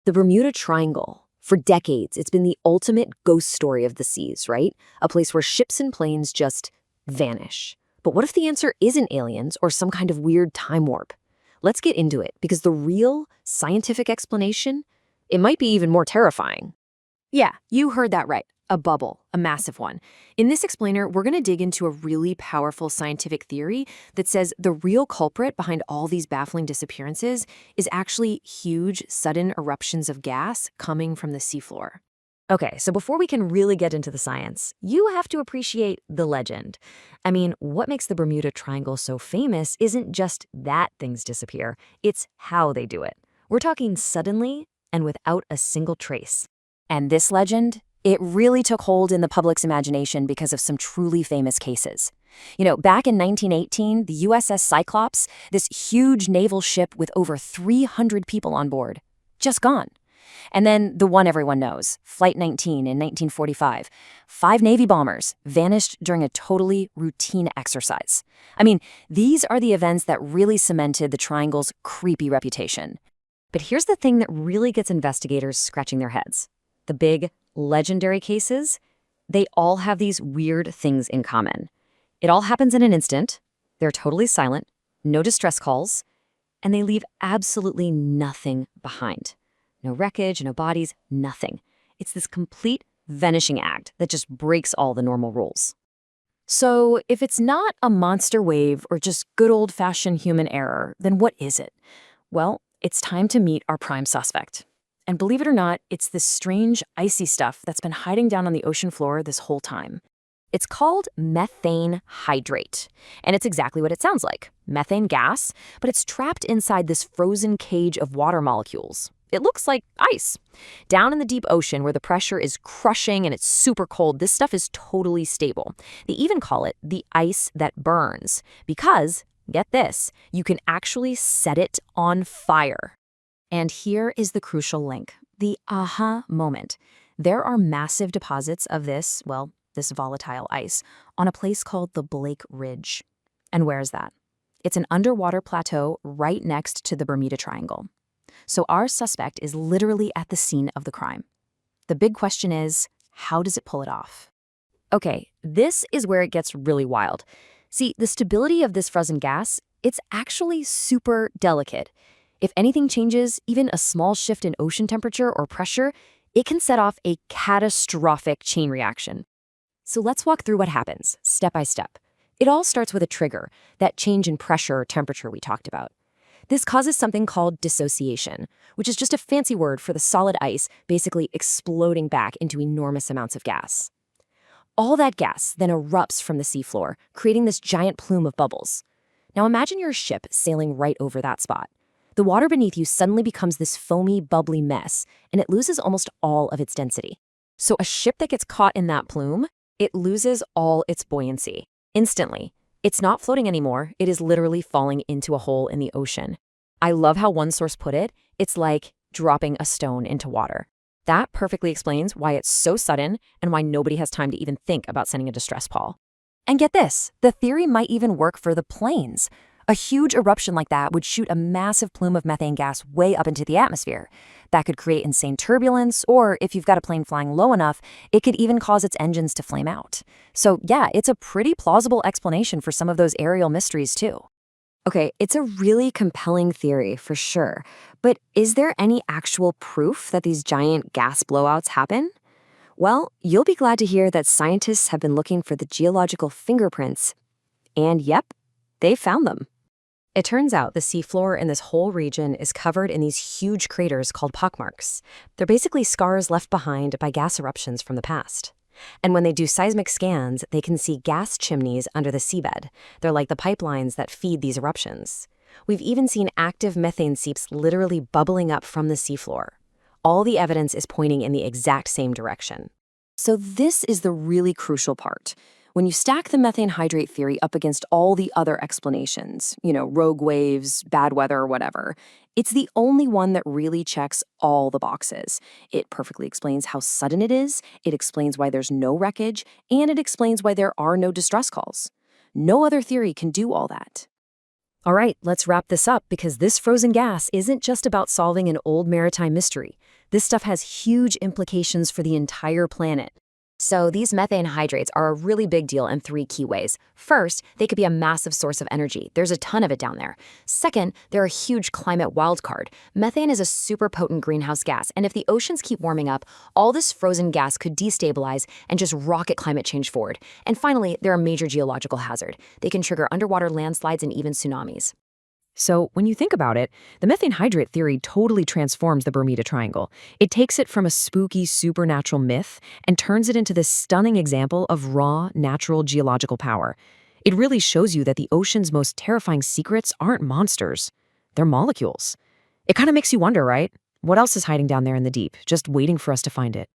The Bermuda Triangle. For decades, it's been the ultimate ghost story of the seas, right? A place where ships and planes just vanish. But what if the answer isn't aliens or some kind of weird time warp? Let's get into it, because the real scientific explanation, it might be even more terrifying. Yeah, you heard that right. A bubble, a massive one. In this explainer, we're going to dig into a really powerful scientific theory that says the real culprit behind all these baffling disappearances is actually huge, sudden eruptions of gas coming from the seafloor. Okay, so before we can really get into the science, you have to appreciate the legend. I mean, what makes the Bermuda Triangle so famous isn't just that things disappear, it's how they do it. We're talking suddenly and without a single trace. And this legend, it really took hold in the public's imagination because of some truly famous cases. Back in 1918, the USS Cyclops, this huge naval ship with over 300 people on board, just gone. And then the one everyone knows, Flight 19 in 1945. 5 Navy bombers vanished during a totally routine exercise. I mean, these are the events that really cemented the Triangle's creepy reputation. But here's the thing that really gets investigators scratching their heads. The big, legendary cases, they all have these weird things in common. It all happens in an instant, they're totally silent, no distress calls, and they leave absolutely nothing behind. No wreckage, no bodies, nothing. It's this complete vanishing act that just breaks all the normal rules. So if it's not a monster wave or just good old-fashioned human error, then what is it? Well, it's time to meet our prime suspect. And believe it or not, it's this strange, icy stuff that's been hiding down on the ocean floor this whole time. It's called methane hydrate, and it's exactly what it sounds like, methane gas, but it's trapped inside this frozen cage of water molecules. It looks like ice. Down in the deep ocean where the pressure is crushing and it's super cold, this stuff is totally stable. They even call it the ice that burns, because, get this, you can actually set it on fire. And here is the crucial link, the aha moment. There are massive deposits of this volatile ice on a place called the Blake Ridge. And where is that? It's an underwater plateau right next to the Bermuda Triangle. So our suspect is literally at the scene of the crime. The big question is, how does it pull it off? Okay, this is where it gets really wild. See, the stability of this frozen gas, it's actually super delicate. If anything changes, even a small shift in ocean temperature or pressure, it can set off a catastrophic chain reaction. So let's walk through what happens, step by step. It all starts with a trigger, that change in pressure or temperature we talked about. This causes something called dissociation, which is just a fancy word for the solid ice basically exploding back into enormous amounts of gas. All that gas then erupts from the seafloor, creating this giant plume of bubbles. Now imagine your ship sailing right over that spot. The water beneath you suddenly becomes this foamy, bubbly mess, and it loses almost all of its density. So a ship that gets caught in that plume, it loses all its buoyancy. Instantly. It's not floating anymore, it is literally falling into a hole in the ocean. I love how one source put it, it's like dropping a stone into water. That perfectly explains why it's so sudden and why nobody has time to even think about sending a distress call. And get this, the theory might even work for the planes. A huge eruption like that would shoot a massive plume of methane gas way up into the atmosphere. That could create insane turbulence, or if you've got a plane flying low enough, it could even cause its engines to flame out. So yeah, it's a pretty plausible explanation for some of those aerial mysteries too. Okay, it's a really compelling theory for sure, but is there any actual proof that these giant gas blowouts happen? Well, you'll be glad to hear that scientists have been looking for the geological fingerprints, and yep, they found them. It turns out the seafloor in this whole region is covered in these huge craters called pockmarks. They're basically scars left behind by gas eruptions from the past. And when they do seismic scans, they can see gas chimneys under the seabed. They're like the pipelines that feed these eruptions. We've even seen active methane seeps literally bubbling up from the seafloor. All the evidence is pointing in the exact same direction. So this is the really crucial part. When you stack the methane hydrate theory up against all the other explanations, rogue waves, bad weather, whatever, it's the only one that really checks all the boxes. It perfectly explains how sudden it is, it explains why there's no wreckage, and it explains why there are no distress calls. No other theory can do all that. All right, let's wrap this up because this frozen gas isn't just about solving an old maritime mystery. This stuff has huge implications for the entire planet. So these methane hydrates are a really big deal in three key ways. First, they could be a massive source of energy. There's a ton of it down there. Second, they're a huge climate wildcard. Methane is a super potent greenhouse gas, and if the oceans keep warming up, all this frozen gas could destabilize and just rocket climate change forward. And finally, they're a major geological hazard. They can trigger underwater landslides and even tsunamis. So, when you think about it, the methane hydrate theory totally transforms the Bermuda Triangle. It takes it from a spooky supernatural myth and turns it into this stunning example of raw, natural geological power. It really shows you that the ocean's most terrifying secrets aren't monsters, they're molecules. It kind of makes you wonder, right? What else is hiding down there in the deep, just waiting for us to find it?